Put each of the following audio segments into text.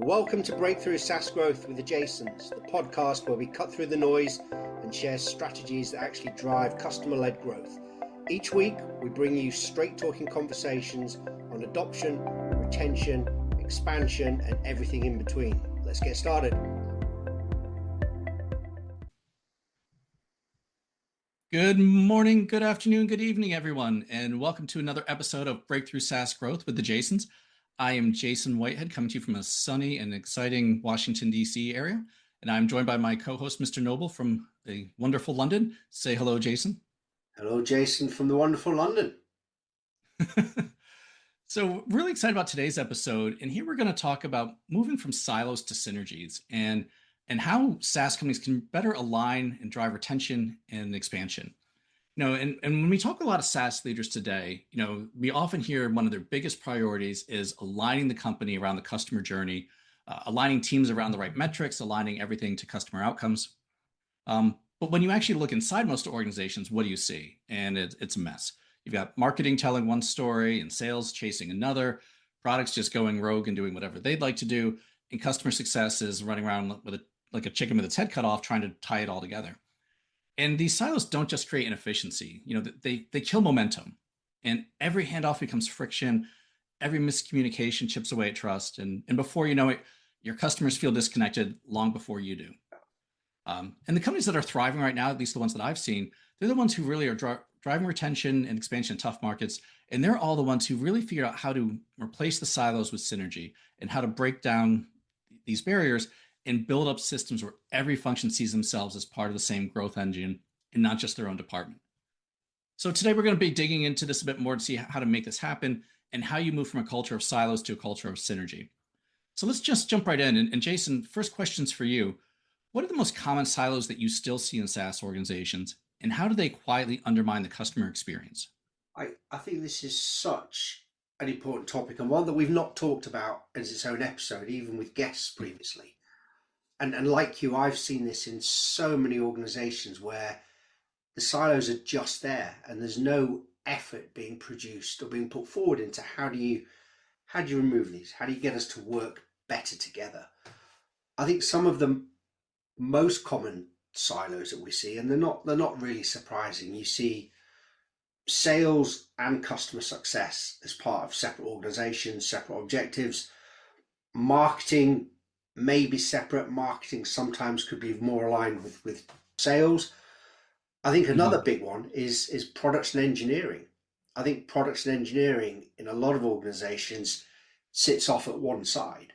Welcome to Breakthrough SaaS Growth with the Jasons, the podcast where we cut through the noise and share strategies that actually drive customer-led growth. Each week, we bring you straight-talking conversations on adoption, retention, expansion, and everything in between. Let's get started. Good morning, good afternoon, good evening, everyone, and welcome to another episode of Breakthrough SaaS Growth with the Jasons. I am Jason Whitehead, coming to you from a sunny and exciting Washington, D.C. area, and I'm joined by my co-host, Mr. Noble, from the wonderful London. Say hello, Jason. Hello, Jason, from the wonderful London. So really excited about today's episode, and here we're going to talk about moving from silos to synergies and how SaaS companies can better align and drive retention and expansion. And when we talk to a lot of SaaS leaders today, we often hear one of their biggest priorities is aligning the company around the customer journey, aligning teams around the right metrics, aligning everything to customer outcomes. But when you actually look inside most organizations, what do you see? And it's a mess. You've got marketing telling one story and sales chasing another, products just going rogue and doing whatever they'd like to do, and customer success is running around with like a chicken with its head cut off, trying to tie it all together. And these silos don't just create inefficiency, they kill momentum, and every handoff becomes friction. Every miscommunication chips away at trust. And before you know it, your customers feel disconnected long before you do. And the companies that are thriving right now, at least the ones that I've seen, they're the ones who really are driving retention and expansion in tough markets. And they're all the ones who really figure out how to replace the silos with synergy and how to break down these barriers and build up systems where every function sees themselves as part of the same growth engine and not just their own department. So today we're going to be digging into this a bit more to see how to make this happen and how you move from a culture of silos to a culture of synergy. So let's just jump right in. And Jason, first question's for you. What are the most common silos that you still see in SaaS organizations, and how do they quietly undermine the customer experience? I think this is such an important topic, and one that we've not talked about as its own episode, even with guests previously. And like you, I've seen this in so many organizations where the silos are just there and there's no effort being produced or being put forward into how do you remove these? How do you get us to work better together? I think some of the most common silos that we see, and they're not really surprising. You see sales and customer success as part of separate organizations, separate objectives. Marketing may be separate. Marketing sometimes could be more aligned with sales. I think another big one is products and engineering. I think products and engineering in a lot of organizations sits off at one side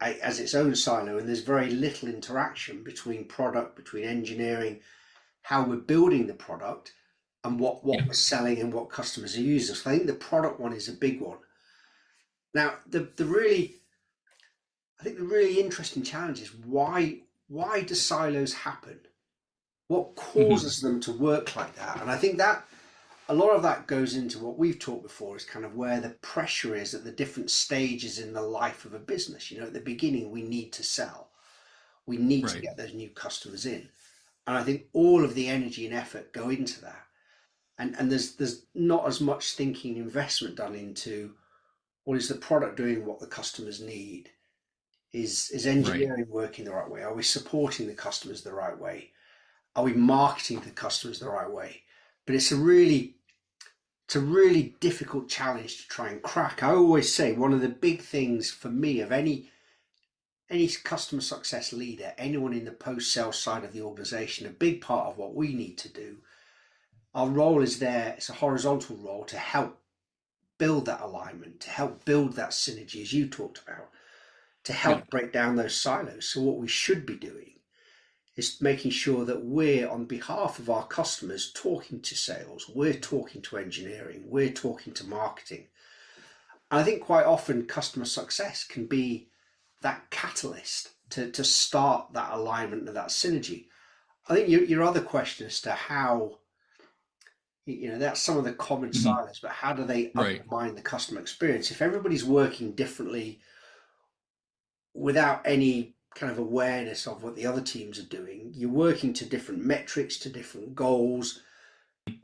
as its own silo, and there's very little interaction between product, between engineering, how we're building the product and what we're selling and what customers are using. So I think the product one is a big one. Now, the really interesting challenge is why do silos happen? What causes them to work like that? And I think that a lot of that goes into what we've talked before, is kind of where the pressure is at the different stages in the life of a business. At the beginning, we need to sell. We need to get those new customers in. And I think all of the energy and effort go into that. And there's not as much thinking investment done into, well, is the product doing what the customers need? Is engineering working the right way? Are we supporting the customers the right way? Are we marketing to the customers the right way? But it's a really difficult challenge to try and crack. I always say one of the big things for me of any customer success leader, anyone in the post-sale side of the organization, a big part of what we need to do, our role is there. It's a horizontal role to help build that alignment, to help build that synergy, as you talked about, to help break down those silos. So what we should be doing is making sure that we're, on behalf of our customers, talking to sales, we're talking to engineering, we're talking to marketing. And I think quite often customer success can be that catalyst to start that alignment and that synergy. I think your other question as to how, that's some of the common silos, but how do they undermine the customer experience? If everybody's working differently without any kind of awareness of what the other teams are doing, you're working to different metrics, to different goals.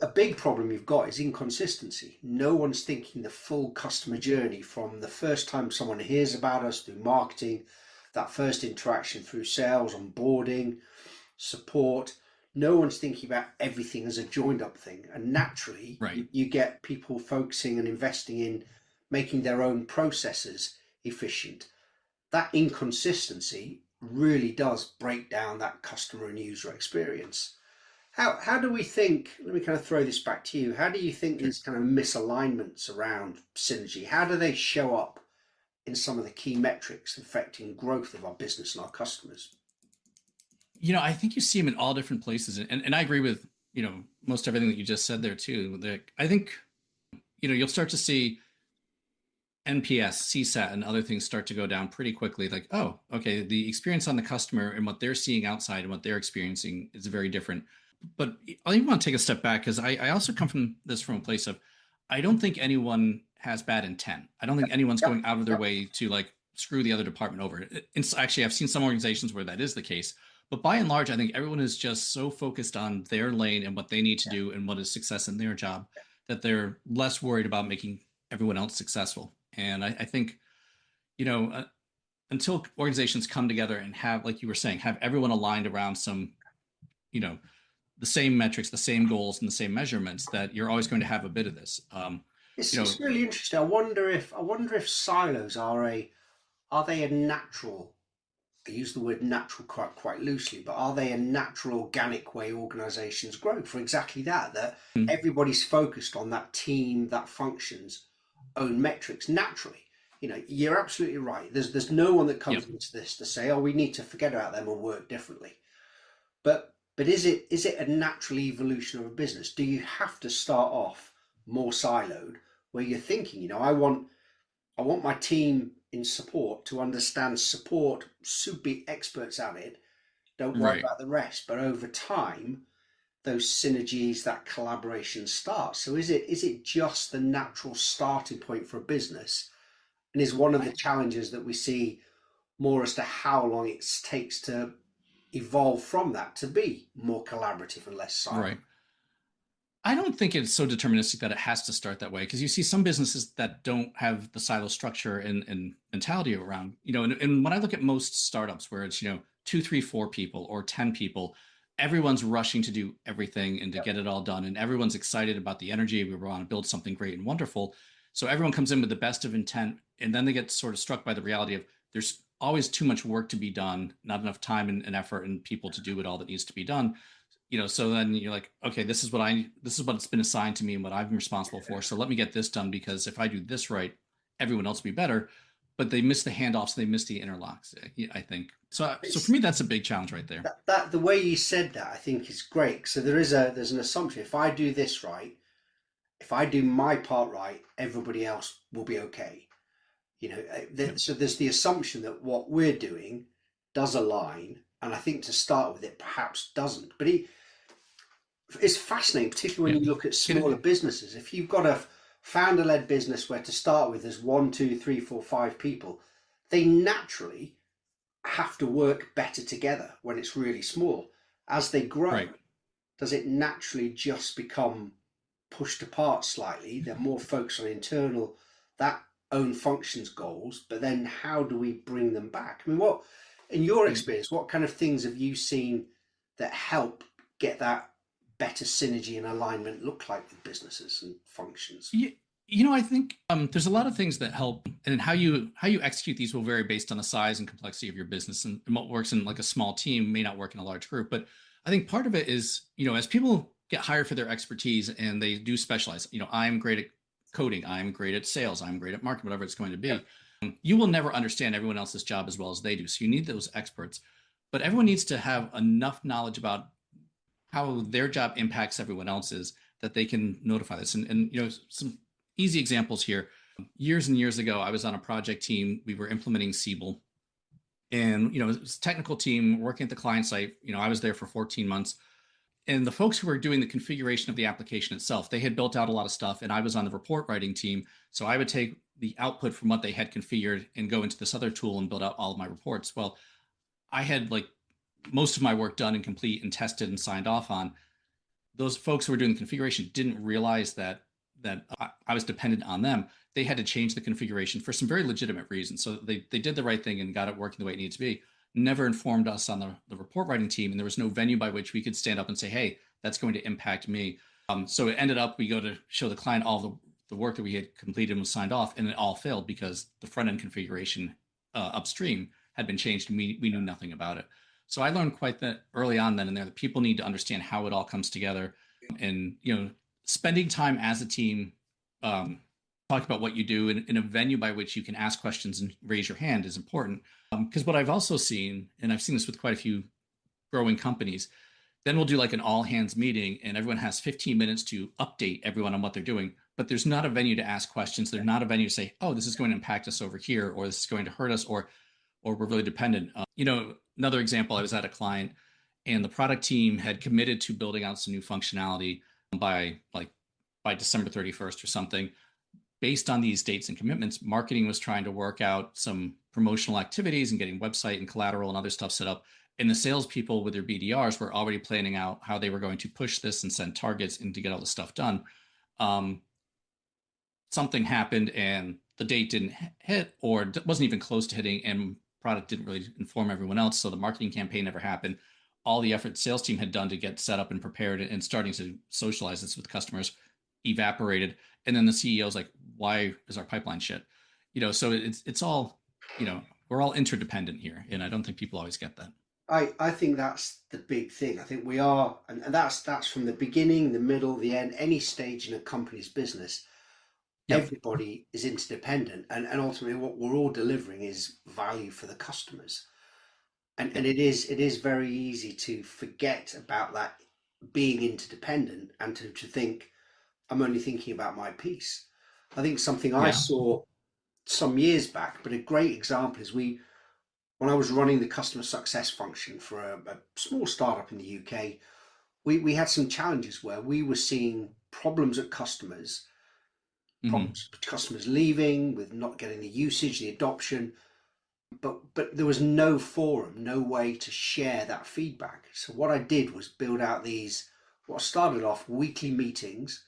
A big problem you've got is inconsistency. No one's thinking the full customer journey from the first time someone hears about us through marketing, that first interaction through sales, onboarding, support. No one's thinking about everything as a joined up thing. And naturally, Right. you get people focusing and investing in making their own processes efficient. That inconsistency really does break down that customer and user experience. How do we think, let me kind of throw this back to you, how do you think Sure. these kind of misalignments around synergy, how do they show up in some of the key metrics affecting growth of our business and our customers? I think you see them in all different places. And I agree with, most everything that you just said there too. I think, you'll start to see NPS, CSAT, and other things start to go down pretty quickly. Like, oh, okay, the experience on the customer and what they're seeing outside and what they're experiencing is very different. But I even want to take a step back because I also come from a place of I don't think anyone has bad intent. I don't think anyone's Yep, going out of their yep. way to like screw the other department over. It's actually I've seen some organizations where that is the case, but by and large, I think everyone is just so focused on their lane and what they need to do and what is success in their job that they're less worried about making everyone else successful. And I think, you know, uh, until organizations come together and have, like you were saying, have everyone aligned around some, you know, the same metrics, the same goals, and the same measurements, that you're always going to have a bit of this. It's, You know, it's really interesting. I wonder if silos are they a natural, I use the word natural quite loosely, but are they a natural organic way organizations grow for exactly that? That mm, everybody's focused on that team, that function's own metrics naturally. You're absolutely right. There's no one that yeah, comes into this to say, oh, we need to forget about them and work differently. But is it a natural evolution of a business? Do you have to start off more siloed where you're thinking, I want my team in support to understand support, should be experts at it. Don't worry right. about the rest. But over time, those synergies, that collaboration starts. So is it just the natural starting point for a business? And is one of the I, challenges that we see more as to how long it takes to evolve from that to be more collaborative and less siloed? right. I don't think it's so deterministic that it has to start that way because you see some businesses that don't have the silo structure and mentality around, and when I look at most startups where it's, two, three, four people or 10 people, everyone's rushing to do everything and to Yep. get it all done. And everyone's excited about the energy. We want to build something great and wonderful. So everyone comes in with the best of intent. And then they get sort of struck by the reality of there's always too much work to be done, not enough time and effort and people to do it all that needs to be done. So then you're like, okay, this is what's been assigned to me and what I'm responsible for, so let me get this done, because if I do this right, everyone else will be better. But they miss the handoffs, they miss the interlocks, I think. So for It's me, that's a big challenge right there. that the way you said that, I think, is great. So there's an assumption. If I do this right, if I do my part right, everybody else will be okay. Yeah, So there's the assumption that what we're doing does align, and I think to start with, it perhaps doesn't. But it's fascinating, particularly yeah. when you look at It, smaller businesses. If you've got a founder-led business where to start with there's one, two, three, four, five people, they naturally have to work better together when it's really small. As they grow, right. does it naturally just become pushed apart slightly? They're more focused on internal, that own functions goals, but then how do we bring them back? I mean, what, in your Yeah. experience, what kind of things have you seen that help get that better synergy and alignment look like with businesses and functions? I think there's a lot of things that help, and how you execute these will vary based on the size and complexity of your business, and what works in like a small team may not work in a large group. But I think part of it is, as people get hired for their expertise and they do specialize, I'm great at coding, I'm great at sales, I'm great at marketing, whatever it's going to Yep. be. You will never understand everyone else's job as well as they do. So you need those experts, but everyone needs to have enough knowledge about how their job impacts everyone else's that they can notify this. And some easy examples here. Years and years ago, I was on a project team. We were implementing Siebel, and it was a technical team working at the client site. I was there for 14 months, and the folks who were doing the configuration of the application itself, they had built out a lot of stuff, and I was on the report writing team. So I would take the output from what they had configured and go into this other tool and build out all of my reports. Well, I had like most of my work done and complete and tested and signed off on. Those folks who were doing the configuration didn't realize that that I was dependent on them, they had to change the configuration for some very legitimate reasons. So they did the right thing and got it working the way it needs to be. Never informed us on the report writing team, and there was no venue by which we could stand up and say, "Hey, that's going to impact me." So it ended up we go to show the client all the work that we had completed and was signed off, and it all failed because the front end configuration upstream had been changed, and we knew nothing about it. So I learned quite that early on then and there that people need to understand how it all comes together, and spending time as a team, talk about what you do in a venue by which you can ask questions and raise your hand is important. Because what I've also seen, and I've seen this with quite a few growing companies, then we'll do like an all hands meeting and everyone has 15 minutes to update everyone on what they're doing, but there's not a venue to ask questions. There's not a venue to say, oh, this is going to impact us over here, or this is going to hurt us, or we're really dependent. Another example, I was at a client and the product team had committed to building out some new functionality by December 31st or something. Based on these dates and commitments, marketing was trying to work out some promotional activities and getting website and collateral and other stuff set up. And the salespeople with their BDRs were already planning out how they were going to push this and send targets and to get all this stuff done. Something happened and the date didn't hit or wasn't even close to hitting, and product didn't really inform everyone else. So the marketing campaign never happened. All the effort the sales team had done to get set up and prepared and starting to socialize this with customers evaporated. And then the CEO's like, why is our pipeline shit? So it's all, we're all interdependent here. And I don't think people always get that. I think that's the big thing. I think we are, and that's from the beginning, the middle, the end, any stage in a company's business. Yep. Everybody is interdependent, and ultimately what we're all delivering is value for the customers. And it is very easy to forget about that being interdependent and to think I'm only thinking about my piece. I think something I saw some years back, but a great example is when I was running the customer success function for a small startup in the UK, we had some challenges where we were seeing problems at customers, problems with customers leaving, with not getting the usage, the adoption, but there was no forum, no way to share that feedback. So what I did was build out what started off weekly meetings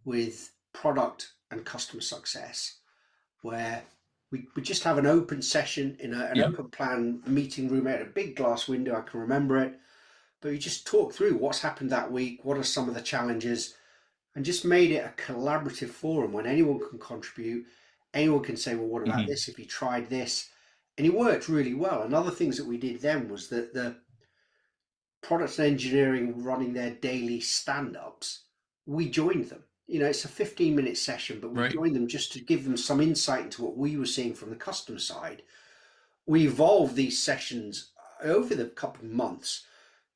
with product and customer success, where we just have an open session in an open plan meeting room at a big glass window. I can remember it, but we just talk through what's happened that week, what are some of the challenges, and just made it a collaborative forum when anyone can contribute. Anyone can say, well, what about this? If you tried this, and it worked really well. And other things that we did then was that the product and engineering running their daily stand-ups, we joined them. It's a 15-minute session, but we joined them just to give them some insight into what we were seeing from the customer side. We evolved these sessions over the couple of months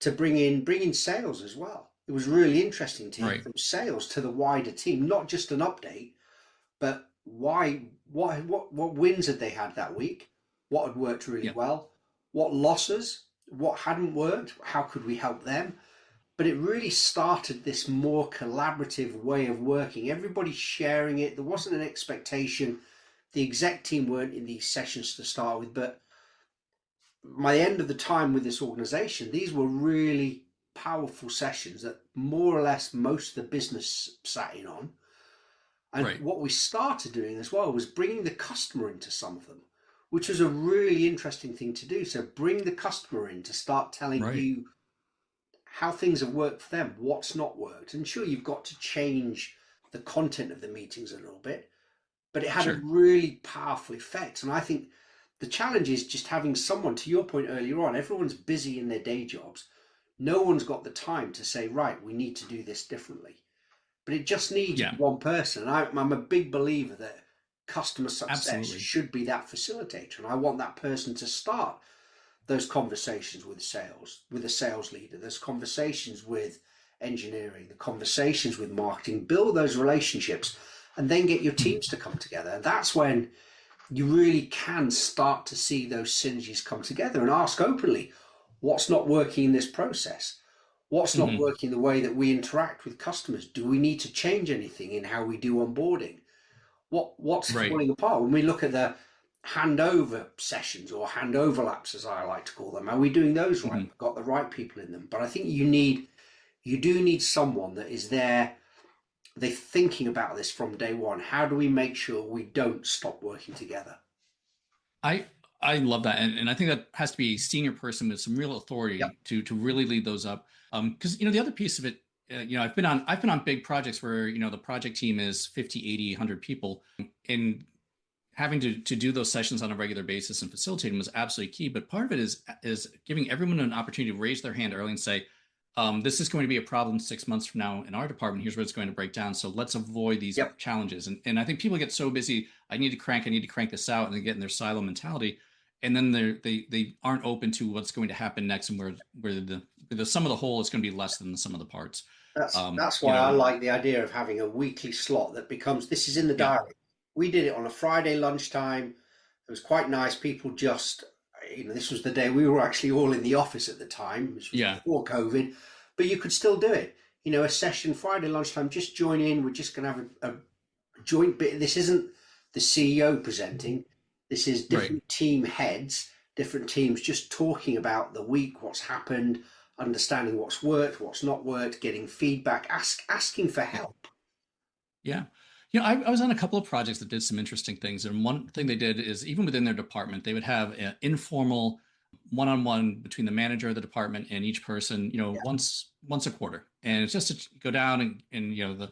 to bring in sales as well. It was really interesting to hear from sales to the wider team, not just an update, but what wins had they had that week, what had worked really well, what losses, what hadn't worked, how could we help them. But it really started this more collaborative way of working. Everybody sharing it. There wasn't an expectation. The exec team weren't in these sessions to start with, but by the end of the time with this organization, these were really powerful sessions that more or less most of the business sat in on. And what we started doing as well was bringing the customer into some of them, which was a really interesting thing to do. So bring the customer in to start telling you how things have worked for them, what's not worked. And sure, you've got to change the content of the meetings a little bit, but it had a really powerful effect. And I think the challenge is just having someone, to your point earlier on, everyone's busy in their day jobs. No one's got the time to say, right, we need to do this differently. But it just needs one person. And I'm a big believer that customer success should be that facilitator. And I want that person to start those conversations with sales, with a sales leader, those conversations with engineering, the conversations with marketing, build those relationships, and then get your teams to come together. And that's when you really can start to see those synergies come together and ask openly, what's not working in this process? What's not working the way that we interact with customers? Do we need to change anything in how we do onboarding? What's falling apart? When we look at the handover sessions or hand overlaps, as I like to call them, are we doing those right? We've got the right people in them. But I think you do need someone that is there they thinking about this from day one? How do we make sure we don't stop working together? I I love that, and I think that has to be a senior person with some real Yep. authority to really lead those up. Because the other piece of it, I've been on big projects where the project team is 50, 80, 100 people, and having to do those sessions on a regular basis and facilitate them was absolutely key. But part of it is giving everyone an opportunity to raise their hand early and say, this is going to be a problem 6 months from now in our department. Here's where it's going to break down. So let's avoid these Yep. challenges. And I think people get so busy. I need to crank this out, and they get in their silo mentality. And then they aren't open to what's going to happen next, and where the sum of the whole is going to be less than the sum of the parts. That's You why I know, like the idea of having a weekly slot that becomes, this is in the yeah, diary. We did it on a Friday lunchtime. It was quite nice. People just, this was the day we were actually all in the office at the time, which was yeah, before COVID, but you could still do it. A session Friday lunchtime, just join in. We're just going to have a joint bit. This isn't the CEO presenting. This is right. different team heads, different teams just talking about the week, what's happened, understanding what's worked, what's not worked, getting feedback, asking for Yeah. help. Yeah. I was on a couple of projects that did some interesting things. And one thing they did is even within their department, they would have an informal one-on-one between the manager of the department and each person, Yeah. once a quarter. And it's just to go down and the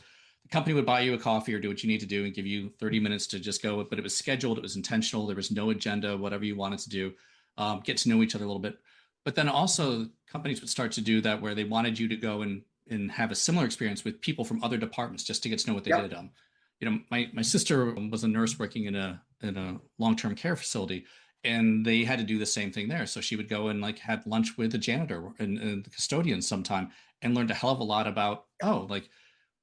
company would buy you a coffee or do what you need to do and give you 30 minutes to just go. But it was scheduled, it was intentional, there was no agenda, whatever you wanted to do, get to know each other a little bit. But then also companies would start to do that where they wanted you to go and have a similar experience with people from other departments just to get to know what they Yep. did. My sister was a nurse working in a long-term care facility, and they had to do the same thing there. So she would go and like had lunch with the janitor and the custodian sometime and learned a hell of a lot about, like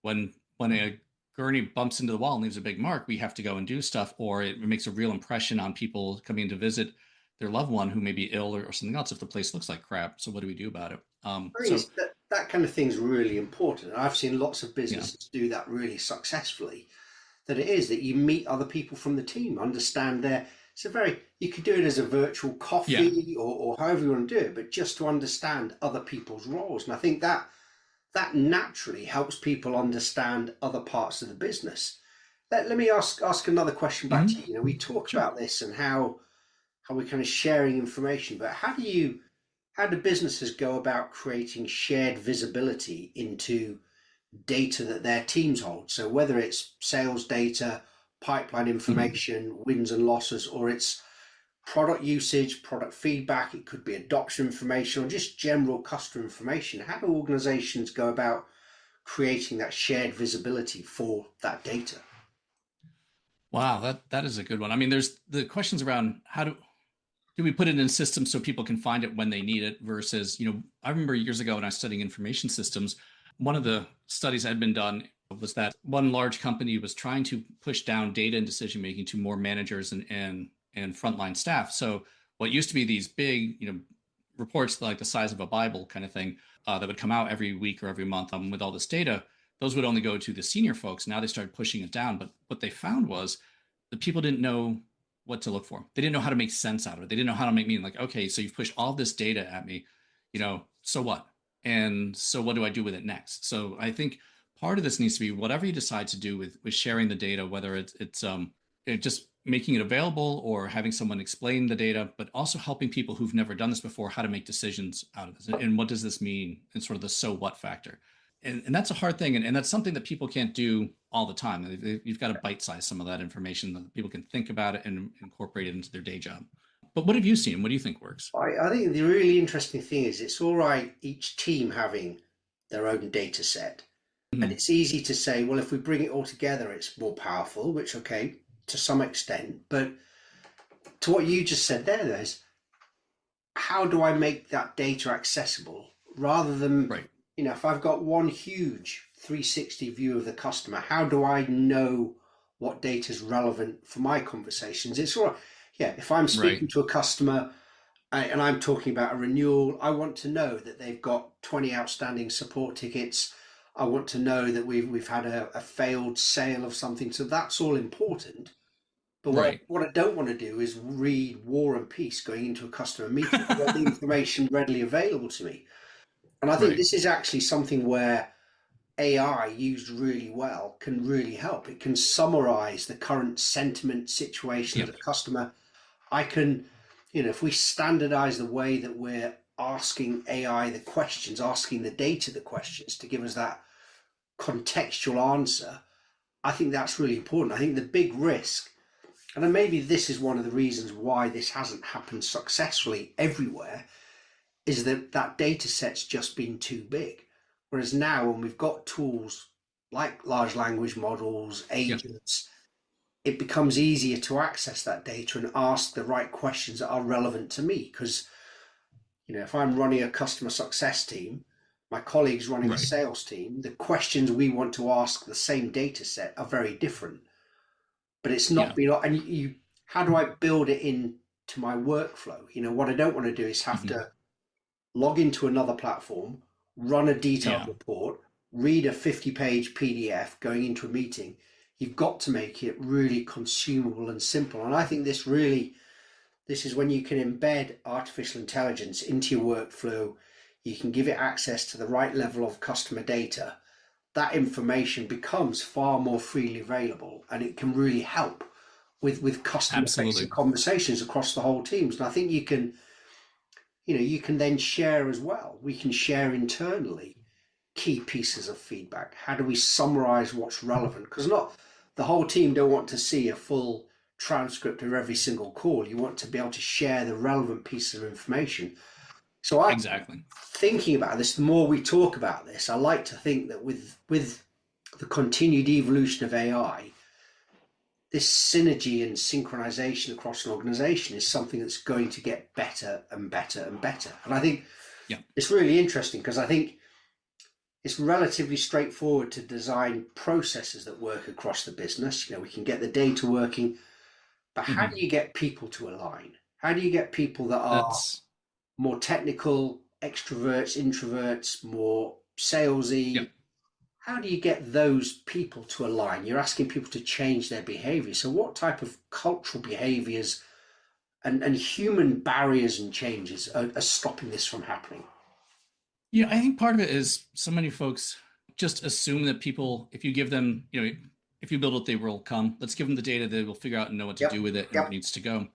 when a gurney bumps into the wall and leaves a big mark, we have to go and do stuff, or it makes a real impression on people coming to visit their loved one who may be ill or something else if the place looks like crap. So what do we do about it? I think So it's that kind of thing is really important. And I've seen lots of yeah, businesses do that really successfully. That it is that you meet other people from the team, understand you could do it as a virtual yeah, coffee or however you want to do it, but just to understand other people's roles. And I think that naturally helps people understand other parts of the business. Let me ask another question back to hmm, you. We talk sure. about this and how we're kind of sharing information, but how do businesses go about creating shared visibility into data that their teams hold? So whether it's sales data, pipeline Mhm. information, wins and losses, or it's product usage, product feedback, it could be adoption information, or just general customer information. How do organizations go about creating that shared visibility for that data? Wow, that is a good one. I mean, there's the questions around how do we put it in systems so people can find it when they need it versus, I remember years ago when I was studying information systems, one of the studies that had been done was that one large company was trying to push down data and decision making to more managers and frontline staff. So what used to be these big, reports like the size of a Bible kind of thing that would come out every week or every month with all this data, those would only go to the senior folks. Now they started pushing it down. But what they found was the people didn't know what to look for. They didn't know how to make sense out of it. They didn't know how to make meaning. Like, okay, so you've pushed all this data at me, so what? And so what do I do with it next? So I think part of this needs to be whatever you decide to do with sharing the data, whether it's just making it available or having someone explain the data, but also helping people who've never done this before how to make decisions out of this. And what does this mean? And sort of the so what factor. And that's a hard thing. And that's something that people can't do all the time. You've got to bite size some of that information that people can think about it and incorporate it into their day job. But what have you seen? What do you think works? I think the really interesting thing is it's all right, each team having their own data set. And Mhm. it's easy to say, well, if we bring it all together, it's more powerful, which, okay, to some extent. But to what you just said there's how do I make that data accessible rather than, Right. if I've got one huge 360 view of the customer, how do I know what data is relevant for my conversations? It's all right. Yeah, if I'm Right. speaking to a customer and I'm talking about a renewal, I want to know that they've got 20 outstanding support tickets. I want to know that we've had a failed sale of something. So that's all important. But Right. what I don't want to do is read War and Peace going into a customer meeting. I want the information readily available to me. And I think Right. this is actually something where AI used really well can really help. It can summarize the current sentiment situation of the customer. I can, if we standardize the way that we're asking AI the questions, asking the data the questions to give us that contextual answer, I think that's really important. I think the big risk, and then maybe this is one of the reasons why this hasn't happened successfully everywhere, is that that data set's just been too big. Whereas now, when we've got tools like large language models, agents, it becomes easier to access that data and ask the right questions that are relevant to me. Because, if I'm running a customer success team, my colleagues running a sales team, the questions we want to ask the same data set are very different. But it's not been, and how do I build it into my workflow? What I don't want to do is have to log into another platform, run a detailed report, read a 50-page PDF going into a meeting. You've got to make it really consumable and simple. And I think this is when you can embed artificial intelligence into your workflow. You can give it access to the right level of customer data. That information becomes far more freely available, and it can really help with customer-facing conversations across the whole teams. And I think you can then share as well. We can share internally key pieces of feedback. How do we summarize what's relevant? Because not the whole team don't want to see a full transcript of every single call. You want to be able to share the relevant pieces of information. So I'm thinking about this, the more we talk about this, I like to think that with the continued evolution of AI, this synergy and synchronization across an organization is something that's going to get better and better and better. And I think it's really interesting because I think it's relatively straightforward to design processes that work across the business. We can get the data working, but how do you get people to align? How do you get people that are more technical, extroverts, introverts, more salesy? How do you get those people to align? You're asking people to change their behavior. So what type of cultural behaviors and human barriers and changes are stopping this from happening? Yeah, I think part of it is so many folks just assume that people, if you give them, if you build it, they will come. Let's give them the data, they will figure out and know what to do with it and where it needs to go.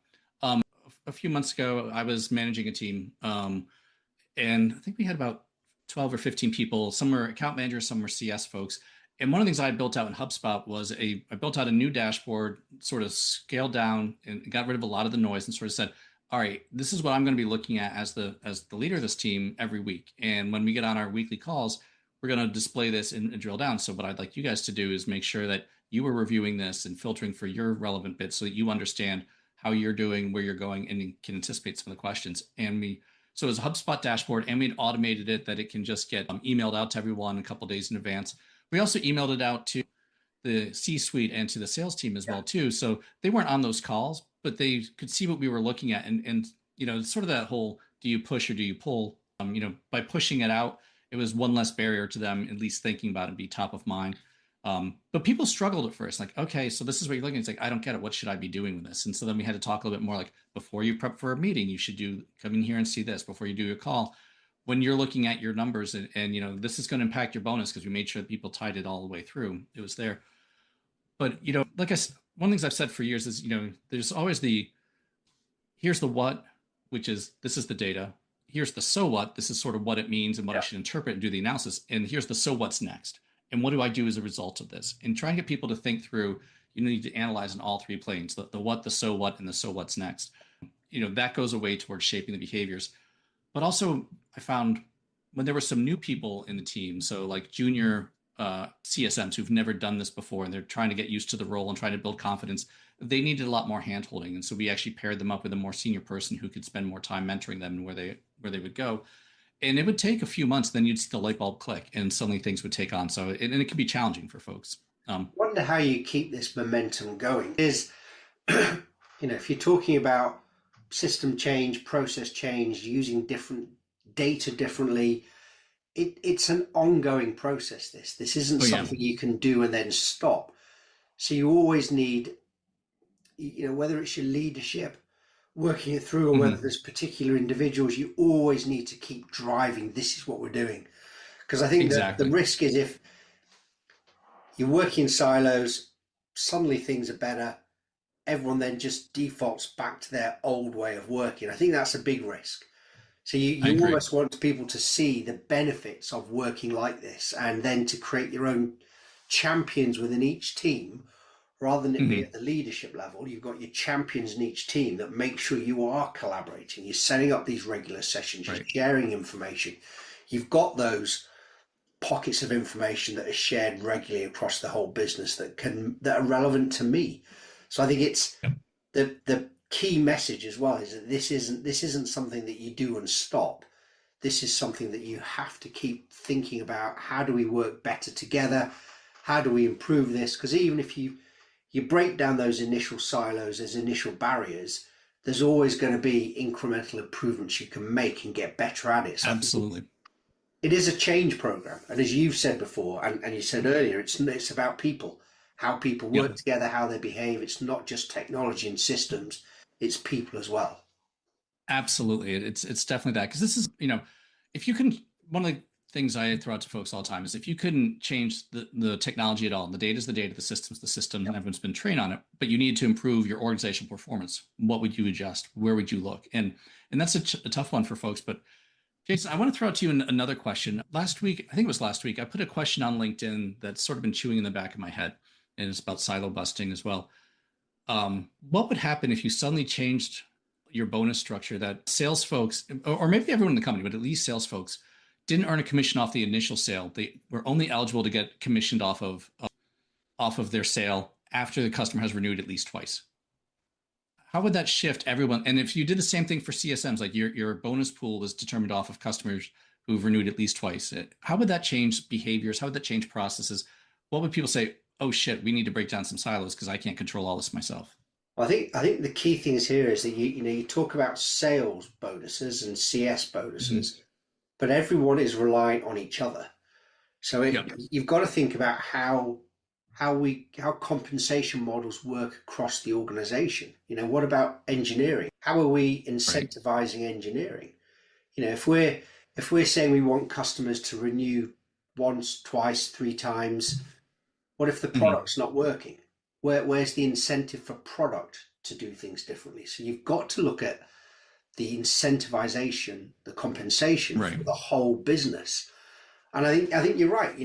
A few months ago, I was managing a team, and I think we had about 12 or 15 people. Some were account managers, some were CS folks. And one of the things I had built out in HubSpot was I built out a new dashboard, sort of scaled down and got rid of a lot of the noise and sort of said, all right, this is what I'm going to be looking at as the leader of this team every week. And when we get on our weekly calls, we're going to display this and drill down. So what I'd like you guys to do is make sure that you are reviewing this and filtering for your relevant bits so that you understand how you're doing, where you're going, and you can anticipate some of the questions. So it was a HubSpot dashboard, and we'd automated it that it can just get emailed out to everyone a couple of days in advance. We also emailed it out to the C-suite and to the sales team as well too. So they weren't on those calls, but they could see what we were looking at. And sort of that whole, do you push or do you pull? By pushing it out, it was one less barrier to them, at least thinking about it and be top of mind. But people struggled at first, like, okay, so this is what you're looking at. It's like, I don't get it. What should I be doing with this? And so then we had to talk a little bit more like, before you prep for a meeting, you should come in here and see this before you do your call. When you're looking at your numbers and this is going to impact your bonus, because we made sure that people tied it all the way through. It was there. But, like I said, one of the things I've said for years is, there's always here's the what, which is, this is the data. Here's the so what, this is sort of what it means and what I should interpret and do the analysis. And here's the so what's next. And what do I do as a result of this? And try and get people to think through, you need to analyze on all three planes, the what, the so what, and the so what's next. That goes away towards shaping the behaviors. But also I found when there were some new people in the team, so like junior CSMs who've never done this before, and they're trying to get used to the role and trying to build confidence, they needed a lot more hand-holding. And so we actually paired them up with a more senior person who could spend more time mentoring them and where they would go. And it would take a few months, then you'd see the light bulb click and suddenly things would take on. So, and it can be challenging for folks. Wonder how you keep this momentum going. Is, if you're talking about system change, process change, using different data differently, it's an ongoing process. This isn't something you can do and then stop. So you always need, whether it's your leadership working it through or whether there's particular individuals, you always need to keep driving. This is what we're doing. Because I think that the risk is You work in silos, suddenly things are better. Everyone then just defaults back to their old way of working. I think that's a big risk. So I you agree. almost want people to see the benefits of working like this and then to create your own champions within each team rather than it be Hmm. at the leadership level. You've got your champions in each team that make sure you are collaborating. You're setting up these regular sessions, you're Right. sharing information. You've got those pockets of information that are shared regularly across the whole business that are relevant to me. So I think it's Yep. the key message as well is that this isn't something that you do and stop. This is something that you have to keep thinking about. How do we work better together? How do we improve this? Because even if you break down those initial silos as initial barriers, there's always going to be incremental improvements you can make and get better at it. So I think Absolutely. it is a change program. And as you've said before, and you said earlier, it's about people, how people Yep. work together, how they behave. It's not just technology and systems, it's people as well. Absolutely. It's definitely that because this is, if you can, one of the things I throw out to folks all the time is if you couldn't change the technology at all, the data is the data, the system, and everyone's been trained on it, but you need to improve your organizational performance. What would you adjust? Where would you look? And that's a tough one for folks. But Jason, I want to throw out to you another question. Last week, I think it was last week, I put a question on LinkedIn that's sort of been chewing in the back of my head, and it's about silo busting as well. What would happen if you suddenly changed your bonus structure that sales folks, or maybe everyone in the company, but at least sales folks, didn't earn a commission off the initial sale? They were only eligible to get commissioned off of their sale after the customer has renewed at least twice. How would that shift everyone? And if you did the same thing for CSMs, like your bonus pool was determined off of customers who've renewed at least twice, how would that change behaviors? How would that change processes? What would people say? Oh shit, we need to break down some silos because I can't control all this myself. I think the key things here is that you talk about sales bonuses and CS Mhm. bonuses, but everyone is reliant on each other. So Yep. you've got to think about how compensation models work across the organization. What about engineering? How are we Right. incentivizing engineering? If we're saying we want customers to renew once, twice, three times, what if the Mhm. product's not working? Where's the incentive for product to do things differently? So you've got to look at the incentivization, the compensation Right. for the whole business. And I think you're right,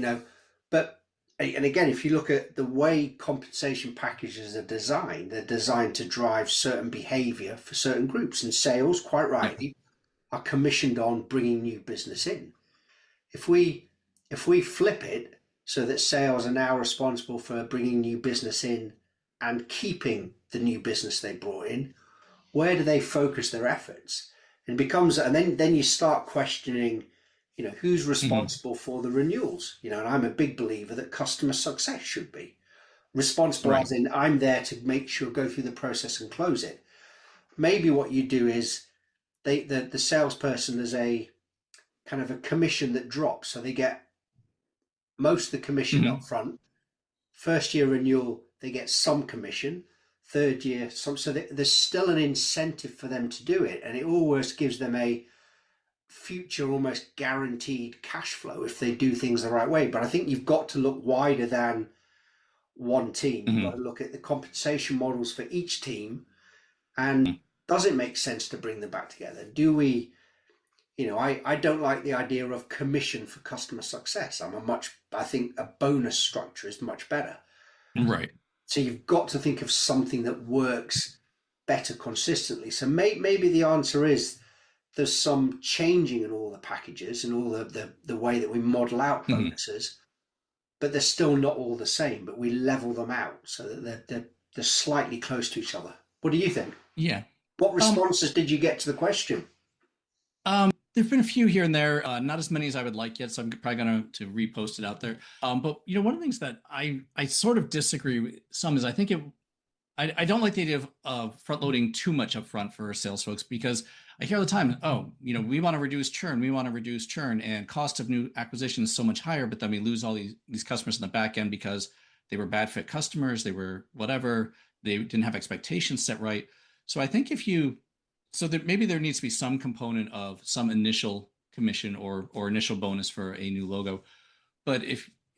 but and again, if you look at the way compensation packages are designed, they're designed to drive certain behavior for certain groups. And sales, quite Yep. rightly, are commissioned on bringing new business in. If we flip it so that sales are now responsible for bringing new business in and keeping the new business they brought in, where do they focus their efforts? And then you start questioning, who's Mhm. responsible for the renewals? And I'm a big believer that customer success should be responsible, Right. as in I'm there to make sure, go through the process and close it. Maybe what you do is the salesperson is a kind of a commission that drops, so they get most of the commission up Mhm. front. First year renewal, they get some commission. Third year, some. So there's still an incentive for them to do it, and it always gives them a future, almost guaranteed cash flow if they do things the right way. But I think you've got to look wider than one team. You've got Mhm. to look at the compensation models for each team, and does it make sense to bring them back together? Do we? I don't like the idea of commission for customer success. I think a bonus structure is much better. Right. So you've got to think of something that works better consistently. So maybe the answer is there's some changing in all the packages and all the way that we model out Mhm. bonuses, but they're still not all the same. But we level them out so that they're slightly close to each other. What do you think? Yeah. What Um, responses did you get to the question? there've been a few here and there, not as many as I would like yet, so I'm probably gonna to repost it out there. But one of the things that I sort of disagree with some is I don't like the idea of front loading too much up front for sales folks because I hear all the time, oh, we want to reduce churn, and cost of new acquisition is so much higher, but then we lose all these customers in the back end because they were bad fit customers, they were whatever, they didn't have expectations set right. So I think so that maybe there needs to be some component of some initial commission or initial bonus for a new logo. But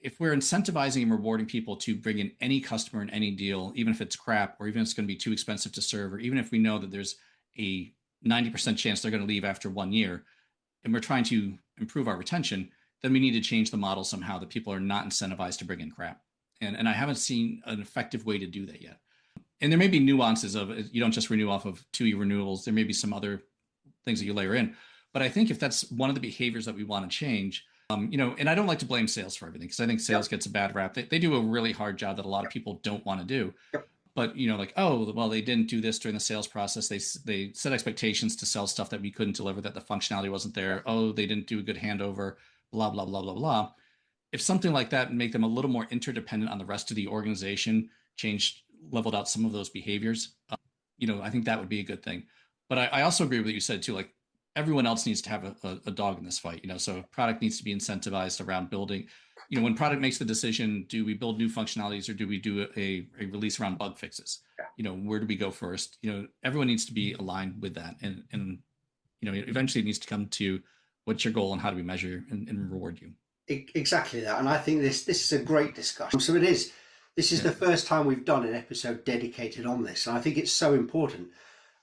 if we're incentivizing and rewarding people to bring in any customer in any deal, even if it's crap, or even if it's going to be too expensive to serve, or even if we know that there's a 90% chance they're going to leave after 1 year, and we're trying to improve our retention, then we need to change the model somehow that people are not incentivized to bring in crap. And I haven't seen an effective way to do that yet. And there may be nuances of, you don't just renew off of 2-year renewals. There may be some other things that you layer in. But I think if that's one of the behaviors that we want to change, and I don't like to blame sales for everything, because I think sales gets a bad rap. They do a really hard job that a lot of people don't want to do. But, like, oh, well, they didn't do this during the sales process. They set expectations to sell stuff that we couldn't deliver, that the functionality wasn't there. Oh, they didn't do a good handover, blah, blah, blah, blah, blah. If something like that make them a little more interdependent on the rest of the organization, leveled out some of those behaviors, I think that would be a good thing. But I also agree with what you said too, like everyone else needs to have a dog in this fight, so product needs to be incentivized around building, when product makes the decision, do we build new functionalities or do we do a release around bug fixes? Where do we go first? Everyone needs to be aligned with that. And eventually it needs to come to what's your goal and how do we measure and reward you? Exactly that. And I think this is a great discussion. So this is the first time we've done an episode dedicated on this. And I think it's so important.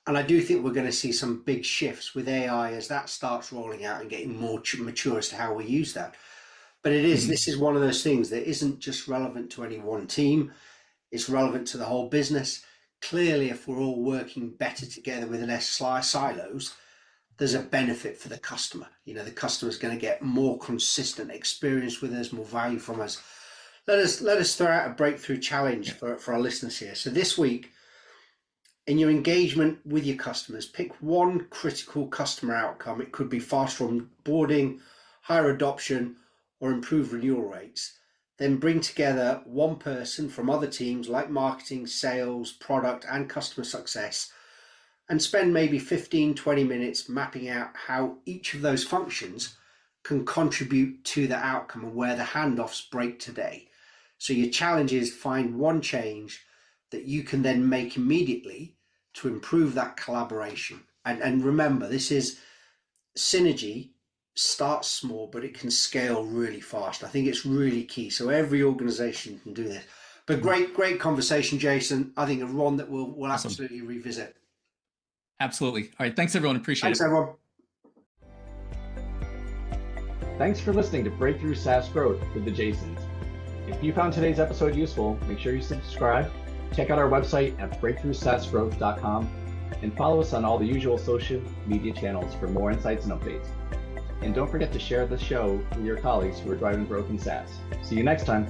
And I do think we're going to see some big shifts with AI as that starts rolling out and getting more mature as to how we use that. But this is one of those things that isn't just relevant to any one team. It's relevant to the whole business. Clearly, if we're all working better together with less silos, there's a benefit for the customer. The customer's going to get more consistent experience with us, more value from us. Let us throw out a breakthrough challenge for our listeners here. So this week, in your engagement with your customers, pick one critical customer outcome. It could be faster onboarding, higher adoption, or improved renewal rates. Then bring together one person from other teams like marketing, sales, product, and customer success, and spend maybe 15-20 minutes mapping out how each of those functions can contribute to the outcome and where the handoffs break today. So your challenge is find one change that you can then make immediately to improve that collaboration. And remember, this is synergy. Starts small, but it can scale really fast. I think it's really key. So every organization can do this. But great conversation, Jason. I think one that we'll Awesome. Absolutely revisit. Absolutely. All right. Thanks, everyone. Appreciate it. Thanks, everyone. Thanks for listening to Breakthrough SaaS Growth with the Jasons. If you found today's episode useful, make sure you subscribe, check out our website at breakthroughsaasgrowth.com, and follow us on all the usual social media channels for more insights and updates. And don't forget to share this show with your colleagues who are driving growth in SaaS. See you next time.